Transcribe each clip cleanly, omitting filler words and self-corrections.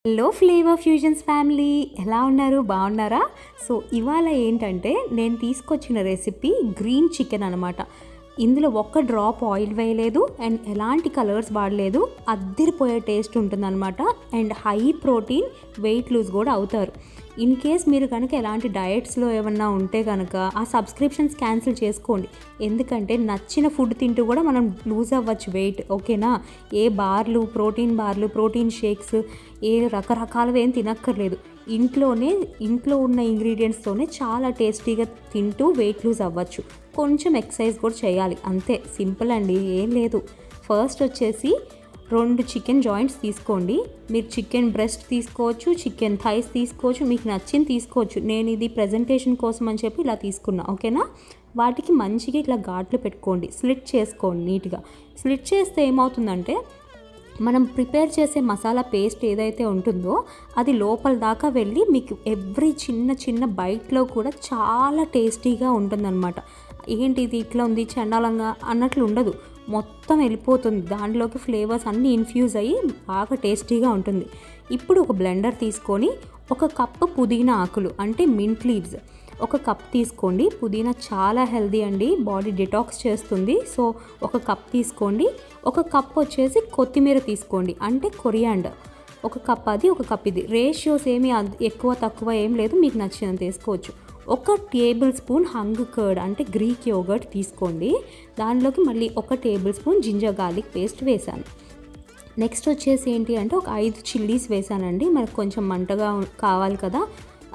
Hello flavour fusions family, ఎలా ఉన్నారు? బాగున్నారా? సో ఇవాళ ఏంటంటే నేను తీసుకొచ్చిన రెసిపీ గ్రీన్ చికెన్ అనమాట. ఇందులో ఒక్క డ్రాప్ ఆయిల్ వేయలేదు అండ్ ఎలాంటి కలర్స్ వాడలేదు. అద్దిరిపోయే టేస్ట్ ఉంటుందన్నమాట. And high protein, weight lose కూడా అవుతారు. ఇన్ కేస్ మీరు కనుక ఎలాంటి డయట్స్లో ఏమన్నా ఉంటే కనుక ఆ సబ్స్క్రిప్షన్స్ క్యాన్సిల్ చేసుకోండి. ఎందుకంటే నచ్చిన ఫుడ్ తింటూ కూడా మనం లూజ్ అవ్వచ్చు వెయిట్, ఓకేనా? ఏ బార్లు, ప్రోటీన్ షేక్స్, ఏ రకరకాలవి ఏం తినక్కర్లేదు. ఇంట్లో ఉన్న ఇంగ్రీడియంట్స్తోనే చాలా టేస్టీగా తింటూ వెయిట్ లూజ్ అవ్వచ్చు. కొంచెం ఎక్సర్సైజ్ కూడా చేయాలి, అంతే. సింపుల్ అండి, ఏం లేదు. ఫస్ట్ వచ్చేసి 2 చికెన్ జాయింట్స్ తీసుకోండి. మీరు చికెన్ బ్రెస్ట్ తీసుకోవచ్చు, చికెన్ థైస్ తీసుకోవచ్చు, మీకు నచ్చింది తీసుకోవచ్చు. నేను ఇది ప్రజెంటేషన్ కోసం అని చెప్పి ఇలా తీసుకున్నా, ఓకేనా? వాటికి మంచిగా ఇట్లా ఘాట్లు పెట్టుకోండి, స్లిట్ చేసుకోండి నీట్గా. స్లిట్ చేస్తే ఏమవుతుందంటే మనం ప్రిపేర్ చేసే మసాలా పేస్ట్ ఏదైతే ఉంటుందో అది లోపల దాకా వెళ్ళి మీకు ఎవ్రీ చిన్న బైట్లో కూడా చాలా టేస్టీగా ఉంటుందన్నమాట. ఏంటి ఇది ఇట్లా ఉంది చండాలంగా అన్నట్లు ఉండదు, మొత్తం వెళ్ళిపోతుంది. దాంట్లోకి ఫ్లేవర్స్ అన్నీ ఇన్ఫ్యూజ్ అయ్యి బాగా టేస్టీగా ఉంటుంది. ఇప్పుడు ఒక బ్లెండర్ తీసుకొని 1 కప్పు పుదీనా ఆకులు అంటే మింట్ లీవ్స్ 1 కప్ తీసుకోండి. పుదీనా చాలా హెల్దీ అండి, బాడీ డిటాక్స్ చేస్తుంది. సో 1 కప్ తీసుకోండి. 1 కప్ వచ్చేసి కొత్తిమీర తీసుకోండి, అంటే కొరియాండర్. 1 కప్ అది, 1 కప్ ఇది. రేషియోస్ ఏమీ ఎక్కువ తక్కువ ఏం లేదు, మీకు నచ్చినంత తీసుకోవచ్చు. 1 టేబుల్ స్పూన్ హంగ్ కర్డ్ అంటే గ్రీక్ యోగర్ట్ తీసుకోండి. దానిలోకి మళ్ళీ 1 tablespoon ginger garlic paste వేసాను. నెక్స్ట్ వచ్చేసి ఏంటి అంటే ఒక 5 చిల్లీస్ వేసానండి, మనకు కొంచెం మంటగా కావాలి కదా.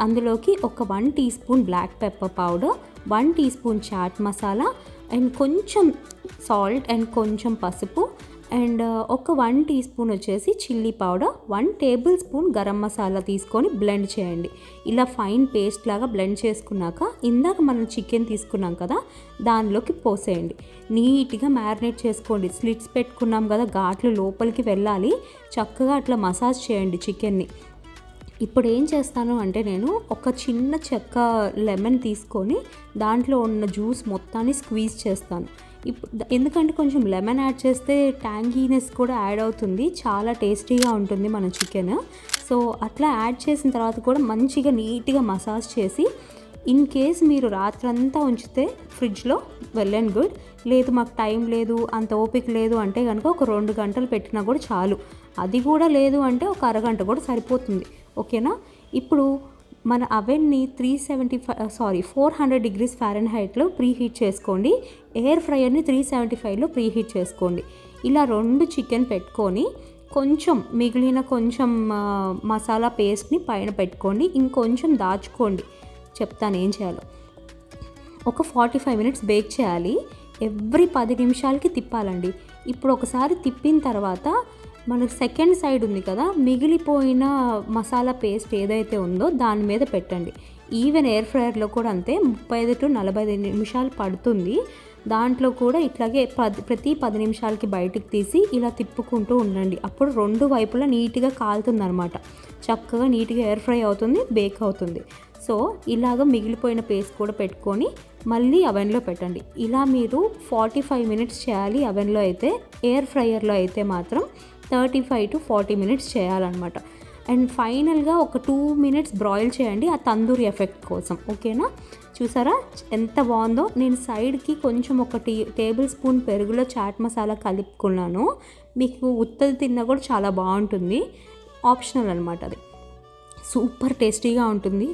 అందులోకి ఒక 1 teaspoon black pepper powder, 1 teaspoon chaat masala and కొంచెం సాల్ట్ అండ్ కొంచెం పసుపు అండ్ ఒక 1 టీ స్పూన్ వచ్చేసి chilli powder, 1 tablespoon garam masala తీసుకొని బ్లెండ్ చేయండి. ఇలా ఫైన్ పేస్ట్ లాగా బ్లెండ్ చేసుకున్నాక ఇందాక మనం చికెన్ తీసుకున్నాం కదా, దానిలోకి పోసేయండి. నీట్గా మ్యారినేట్ చేసుకోండి. స్లిట్స్ పెట్టుకున్నాం కదా, ఘాట్లు లోపలికి వెళ్ళాలి. చక్కగా అట్లా మసాజ్ చేయండి చికెన్ని. ఇప్పుడు ఏం చేస్తాను అంటే నేను ఒక చిన్న చెక్క లెమన్ తీసుకొని దాంట్లో ఉన్న జ్యూస్ మొత్తాన్ని స్క్వీజ్ చేస్తాను. ఎందుకంటే కొంచెం లెమన్ యాడ్ చేస్తే ట్యాంగీనెస్ కూడా యాడ్ అవుతుంది, చాలా టేస్టీగా ఉంటుంది మన చికెన్. సో అట్లా యాడ్ చేసిన తర్వాత కూడా మంచిగా నీట్గా మసాజ్ చేసి, ఇన్ కేస్ మీరు రాత్రంతా ఉంచితే ఫ్రిడ్జ్లో వెల్ అండ్ గుడ్. లేదు మాకు టైం లేదు, అంత ఓపిక లేదు అంటే కనుక ఒక 2 గంటలు పెట్టినా కూడా చాలు. అది కూడా లేదు అంటే ఒక అరగంట కూడా సరిపోతుంది, ఓకేనా? ఇప్పుడు మన అవెన్ని 400 డిగ్రీస్ ఫారెన్హైట్లో ప్రీహీట్ చేసుకోండి. ఎయిర్ ఫ్రైయర్ని 375లో ప్రీహీట్ చేసుకోండి. ఇలా 2 చికెన్ పెట్టుకొని కొంచెం మిగిలిన మసాలా పేస్ట్ని పైన పెట్టుకోండి. ఇంకొంచెం దాచుకోండి, చెప్తాను ఏం చేయాలో. ఒక 45 మినిట్స్ బేక్ చేయాలి. ఎవ్రీ 10 నిమిషాలకి తిప్పాలండి. ఇప్పుడు ఒకసారి తిప్పిన తర్వాత మనకు సెకండ్ సైడ్ ఉంది కదా, మిగిలిపోయిన మసాలా పేస్ట్ ఏదైతే ఉందో దాని మీద పెట్టండి. ఈవెన్ ఎయిర్ ఫ్రైయర్లో కూడా అంతే, 35 to 45 నిమిషాలు పడుతుంది. దాంట్లో కూడా ఇట్లాగే ప్రతి 10 నిమిషాలకి బయటికి తీసి ఇలా తిప్పుకుంటూ ఉండండి. అప్పుడు 2 వైపులా నీట్గా కాలుతుంది అనమాట. చక్కగా నీట్గా ఎయిర్ ఫ్రై అవుతుంది, బేక్ అవుతుంది. సో ఇలాగ మిగిలిపోయిన పేస్ట్ కూడా పెట్టుకొని మళ్ళీ అవెన్లో పెట్టండి. ఇలా మీరు 45 మినిట్స్ చేయాలి అవెన్లో అయితే. ఎయిర్ ఫ్రైయర్లో అయితే మాత్రం 35 to 40 మినిట్స్ చేయాలన్నమాట. అండ్ ఫైనల్గా ఒక 2 మినిట్స్ బ్రాయిల్ చేయండి, ఆ తందూరి ఎఫెక్ట్ కోసం, ఓకేనా? చూసారా ఎంత బాగుందో. నేను సైడ్కి కొంచెం 1 టేబుల్ స్పూన్ పెరుగులో చాట్ మసాలా కలుపుకున్నాను. మీకు ఉత్తది తిన్నా కూడా చాలా బాగుంటుంది, ఆప్షనల్ అనమాట. అది సూపర్ టేస్టీగా ఉంటుంది,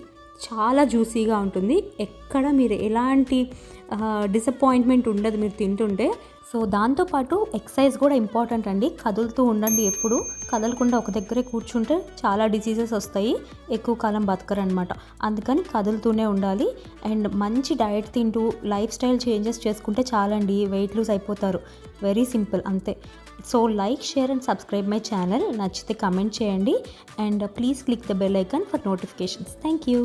చాలా జ్యూసీగా ఉంటుంది. ఎక్కడ మీరు ఎలాంటి డిసప్పాయింట్మెంట్ ఉండదు మీరు తింటుంటే. సో దాంతోపాటు ఎక్సర్సైజ్ కూడా ఇంపార్టెంట్ అండి. కదులుతూ ఉండండి, ఎప్పుడు కదలకుండా ఒక దగ్గరే కూర్చుంటే చాలా డిసీజెస్ వస్తాయి, ఎక్కువ కాలం బతకరనమాట. అందుకని కదులుతూనే ఉండాలి. అండ్ మంచి డయట్ తింటూ లైఫ్ స్టైల్ చేంజెస్ చేసుకుంటే చాలండి, వెయిట్ లూజ్ అయిపోతారు. వెరీ సింపుల్, అంతే. So like, share and subscribe my channel. నచ్చితే కమెంట్ చేయండి and please click the bell icon for notifications. Thank you.